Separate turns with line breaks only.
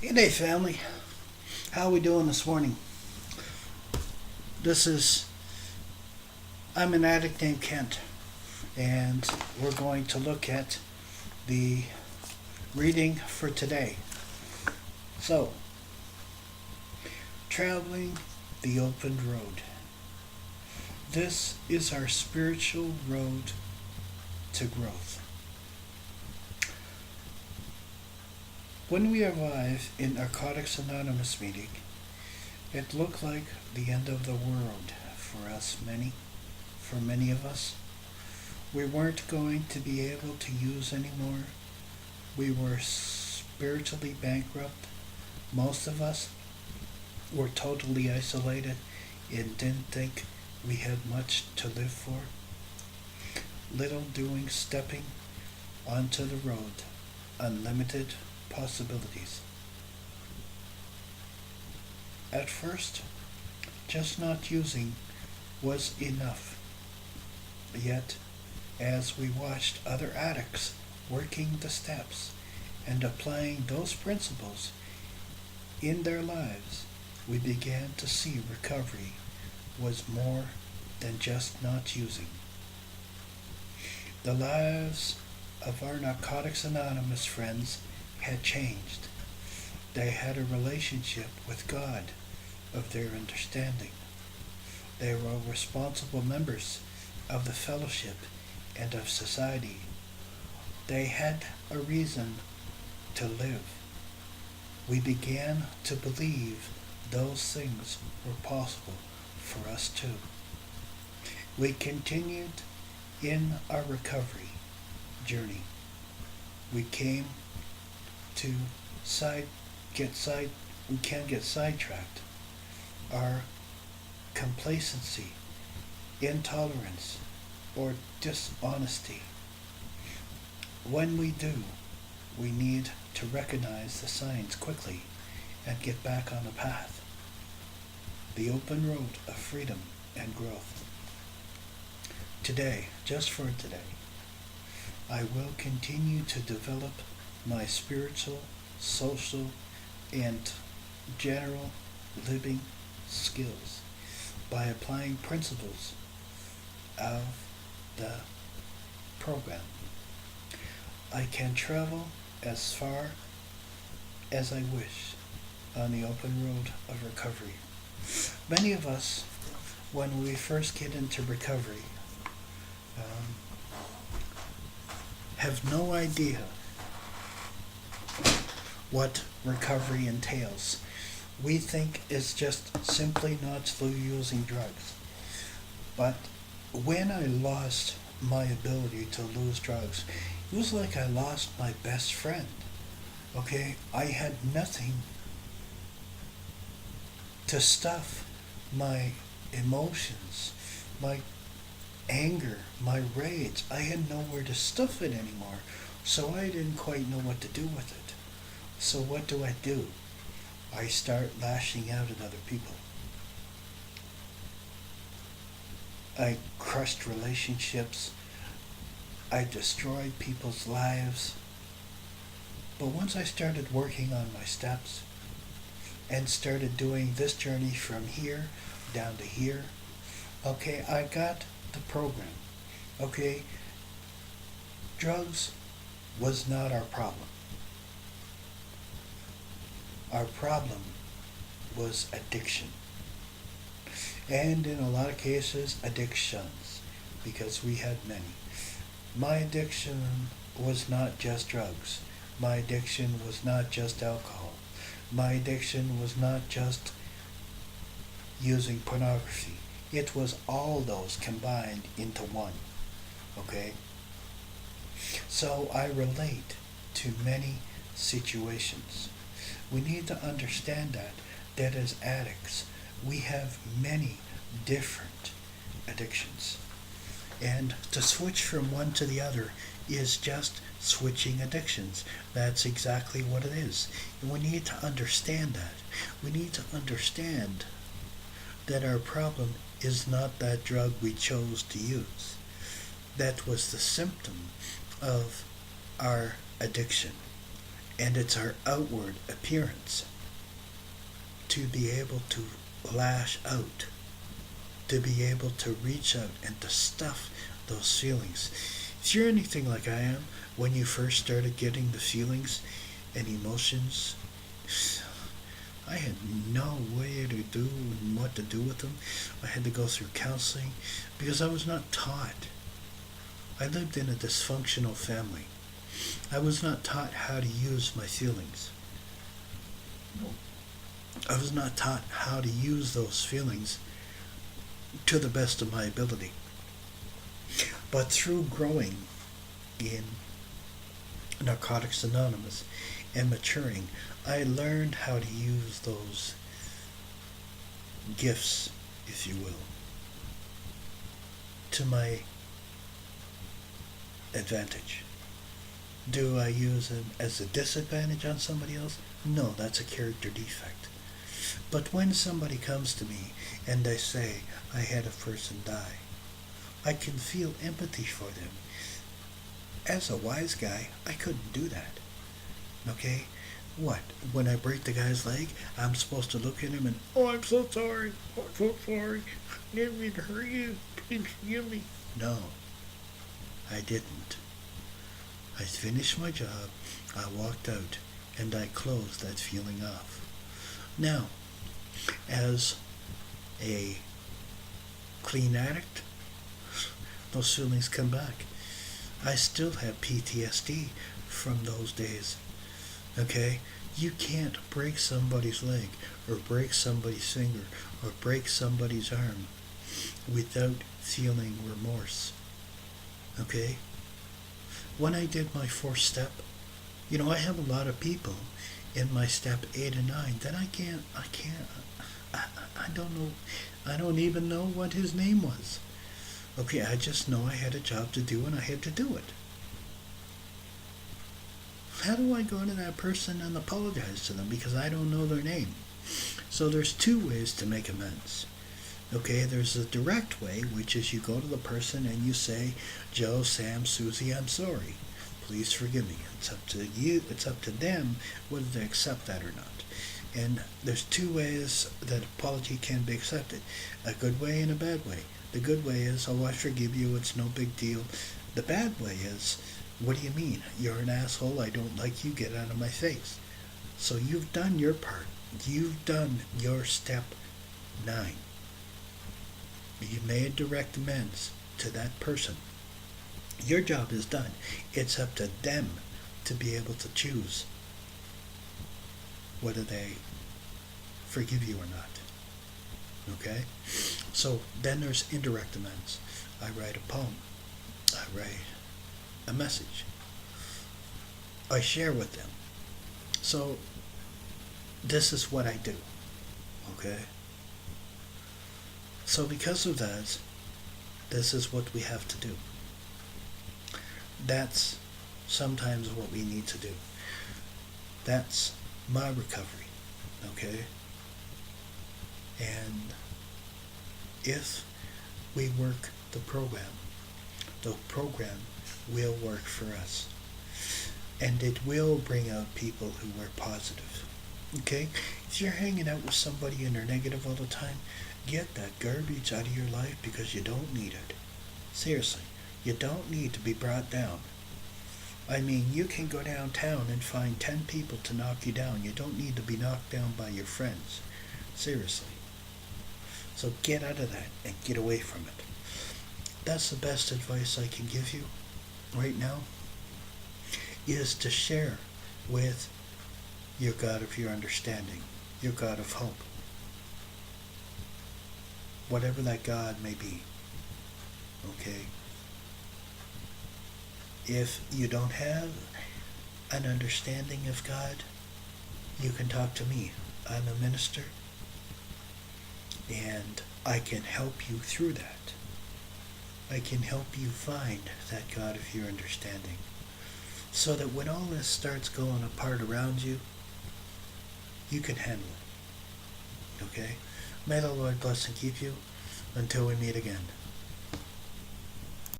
Hey day family, how are we doing this morning? This is, I'm an addict named Kent, and we're going to look at the reading for today. So, traveling the open road. This is our spiritual road to growth. When we arrived in Narcotics Anonymous meeting, it looked like the end of the world for many of us. We weren't going to be able to use anymore. We were spiritually bankrupt. Most of us were totally isolated and didn't think we had much to live for. Little doing stepping onto the road, unlimited possibilities. At first, just not using was enough. Yet, as we watched other addicts working the steps and applying those principles in their lives, we began to see recovery was more than just not using. The lives of our Narcotics Anonymous friends had changed. They had a relationship with God of their understanding. They were responsible members of the fellowship and of society. They had a reason to live. We began to believe those things were possible for us too. We continued in our recovery journey. We came to we can get sidetracked. Our complacency, intolerance, or dishonesty. When we do, we need to recognize the signs quickly and get back on the path. The open road of freedom and growth. Today, just for today, I will continue to develop my spiritual, social, and general living skills by applying principles of the program. I can travel as far as I wish on the open road of recovery. Many of us, when we first get into recovery, have no idea what recovery entails. We think it's just simply not through using drugs. But when I lost my ability to lose drugs, it was like I lost my best friend. Okay? I had nothing to stuff my emotions, my anger, my rage. I had nowhere to stuff it anymore. So I didn't quite know what to do with it. So what do? I start lashing out at other people. I crushed relationships. I destroyed people's lives. But once I started working on my steps and started doing this journey from here down to here, okay, I got the program. Okay, drugs was not our problem. Our problem was addiction. And in a lot of cases, addictions, because we had many. My addiction was not just drugs. My addiction was not just alcohol. My addiction was not just using pornography. It was all those combined into one. Okay? So I relate to many situations. We need to understand that as addicts, we have many different addictions. And to switch from one to the other is just switching addictions. That's exactly what it is. And we need to understand that. We need to understand that our problem is not that drug we chose to use. That was the symptom of our addiction. And it's our outward appearance to be able to lash out, to be able to reach out and to stuff those feelings. If you're anything like I am, when you first started getting the feelings and emotions, I had no way to do and what to do with them. I had to go through counseling because I was not taught. I lived in a dysfunctional family. I was not taught how to use my feelings. I was not taught how to use those feelings to the best of my ability. But through growing in Narcotics Anonymous and maturing, I learned how to use those gifts, if you will, to my advantage. Do I use them as a disadvantage on somebody else? No, that's a character defect. But when somebody comes to me and they say, I had a person die, I can feel empathy for them. As a wise guy, I couldn't do that. Okay? What? When I break the guy's leg, I'm supposed to look at him and, oh, I'm so sorry. I'm so sorry. I didn't mean to hurt you. Please forgive me. No, I didn't. I finished my job, I walked out, and I closed that feeling off. Now, as a clean addict, those feelings come back. I still have PTSD from those days. Okay? You can't break somebody's leg or break somebody's finger or break somebody's arm without feeling remorse. Okay? When I did my 4th step, I have a lot of people in my step 8 and 9 that I don't know, I don't even know what his name was. Okay, I just know I had a job to do and I had to do it. How do I go to that person and apologize to them because I don't know their name? So there's 2 ways to make amends. Okay, there's a direct way, which is you go to the person and you say, Joe, Sam, Susie, I'm sorry. Please forgive me. It's up to you, it's up to them whether they accept that or not. And there's 2 ways that apology can be accepted. A good way and a bad way. The good way is, oh, I forgive you, it's no big deal. The bad way is, what do you mean? You're an asshole, I don't like you, get out of my face. So you've done your part. You've done your step 9. You made direct amends to that person. Your job is done. It's up to them to be able to choose whether they forgive you or not. Okay? So then there's indirect amends. I write a poem. I write a message. I share with them. So this is what I do. Okay? So because of that, this is what we have to do. That's sometimes what we need to do. That's my recovery. Okay? And if we work the program will work for us. And it will bring out people who are positive. Okay? If you're hanging out with somebody and they're negative all the time, get that garbage out of your life because you don't need it. Seriously, you don't need to be brought down. I mean, you can go downtown and find 10 people to knock you down. You don't need to be knocked down by your friends. Seriously. So get out of that and get away from it. That's the best advice I can give you right now, is to share with your God of your understanding, your God of hope. Whatever that God may be. Okay? If you don't have an understanding of God, you can talk to me. I'm a minister, and I can help you through that. I can help you find that God of your understanding, so that when all this starts going apart around you, you can handle it. Okay? May the Lord bless and keep you until we meet again.